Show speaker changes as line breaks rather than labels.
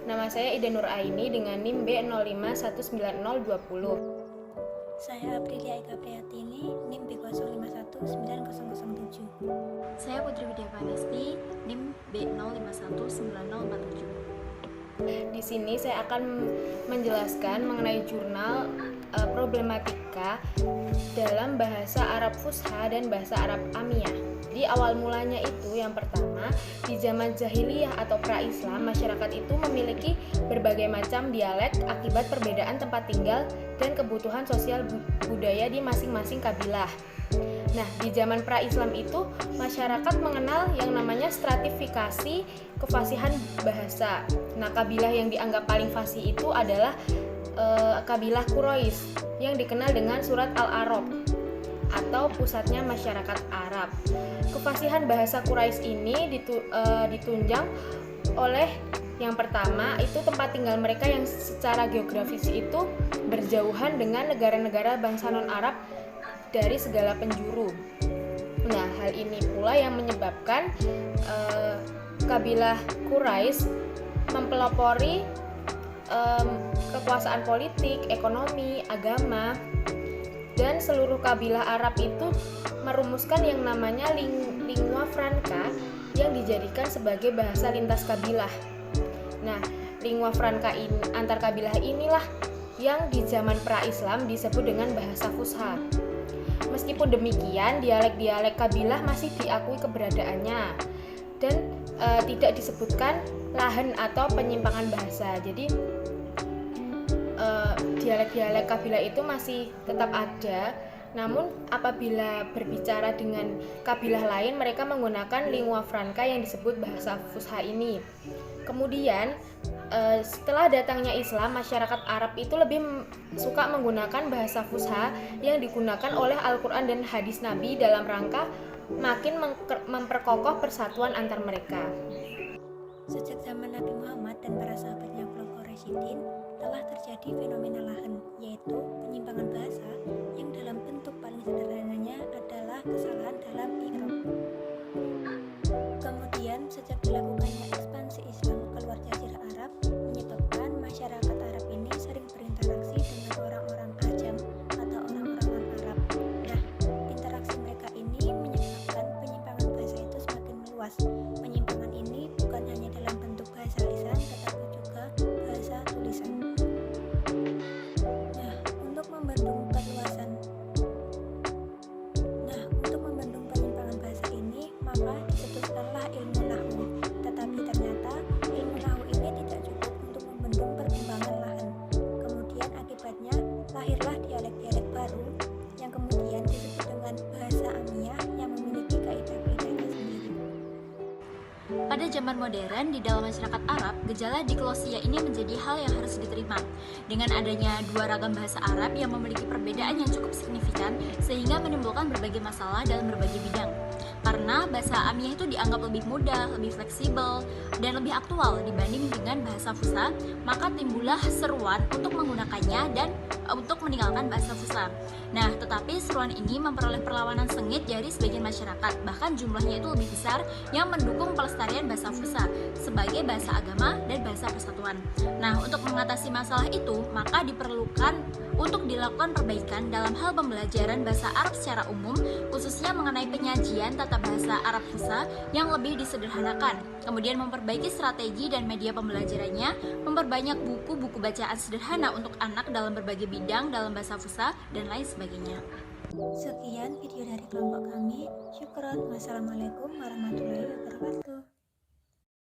Nama saya Ida Nur Aini dengan NIM B0519020.
Saya Aprilia Eka Priyatini, NIM B05190007.
Saya Putri Widya Panesti, NIM B0519047.
Di sini saya akan menjelaskan mengenai jurnal problematika dalam bahasa Arab Fusha dan bahasa Arab Amiyah. Di awal mulanya itu yang pertama, di zaman jahiliyah atau pra-Islam, masyarakat itu memiliki berbagai macam dialek akibat perbedaan tempat tinggal dan kebutuhan sosial budaya di masing-masing kabilah. Nah, di zaman pra-Islam itu masyarakat mengenal yang namanya stratifikasi kefasihan bahasa. Nah, kabilah yang dianggap paling fasih itu adalah kabilah Quraisy yang dikenal dengan surat Al-A'raf atau pusatnya masyarakat Arab. Kefasihan bahasa Quraisy ini ditunjang oleh yang pertama itu tempat tinggal mereka yang secara geografis itu berjauhan dengan negara-negara bangsa non-Arab dari segala penjuru. Nah, hal ini pula yang menyebabkan kabilah Quraisy mempelopori kekuasaan politik, ekonomi, agama, dan seluruh kabilah Arab itu merumuskan yang namanya lingua franca yang dijadikan sebagai bahasa lintas kabilah. Nah, lingua franca ini, antar kabilah inilah yang di zaman pra-Islam disebut dengan bahasa Fusha. Meskipun demikian, dialek-dialek kabilah masih diakui keberadaannya dan tidak disebutkan lahan atau penyimpangan bahasa. Jadi dialek-dialek kabilah itu masih tetap ada, namun apabila berbicara dengan kabilah lain mereka menggunakan lingua franca yang disebut bahasa Fusha ini. Kemudian setelah datangnya Islam, masyarakat Arab itu lebih suka menggunakan bahasa Fusha yang digunakan oleh Al-Quran dan hadis Nabi dalam rangka makin memperkokoh persatuan antar mereka.
Sejak zaman Nabi Muhammad dan para sahabatnya Khulafaur Rasyidin telah terjadi fenomena lahan, yaitu penyimpangan bahasa yang dalam bentuk paling sederhananya adalah kesalahan dalam i'rab. Kemudian sejak dilakukannya ekspansi Islam keluar Jazirah Arab, menyebabkan masyarakat Arab ini sering berinteraksi dengan orang-orang Ajam atau orang-orang non-Arab. Nah, interaksi mereka ini menyebabkan penyimpangan bahasa itu semakin meluas. Penyimpangan ini bukan hanya dalam bentuk bahasa lisan, tetapi juga bahasa tulisan. Nah, untuk membendung penyimpangan bahasa ini, maka dicetuskanlah ilmu nahwu. Tetapi ternyata ilmu nahwu ini tidak cukup untuk membendung perkembangan lahan. Kemudian akibatnya lahirlah dialek-dialek baru yang kemudian disebut dengan bahasa Amiyah yang memiliki kaidah-kaidahnya sendiri.
Pada zaman modern, di dalam masyarakat Arab, gejala diklosia ini menjadi hal yang harus diterima. Dengan adanya dua ragam bahasa Arab yang memiliki perbedaan yang cukup signifikan, sehingga menimbulkan berbagai masalah dalam berbagai bidang. Karena bahasa Amiyah itu dianggap lebih mudah, lebih fleksibel, dan lebih aktual dibanding dengan bahasa Fusha, maka timbullah seruan untuk menggunakannya dan untuk meninggalkan bahasa Fusha. Nah, tetapi seruan ini memperoleh perlawanan sengit dari sebagian masyarakat, bahkan jumlahnya itu lebih besar yang mendukung pelestarian bahasa Fusha sebagai bahasa agama dan bahasa persatuan. Nah, untuk mengatasi masalah itu, maka diperlukan untuk dilakukan perbaikan dalam hal pembelajaran bahasa Arab secara umum, khususnya mengenai penyajian tata bahasa Arab Fusha yang lebih disederhanakan. Kemudian memperbaiki strategi dan media pembelajarannya, memperbanyak buku-buku bacaan sederhana untuk anak dalam berbagai bidang dalam bahasa Fusha, dan lain sebagainya.
Sekian video dari kelompok kami. Syukron. Wassalamualaikum warahmatullahi wabarakatuh.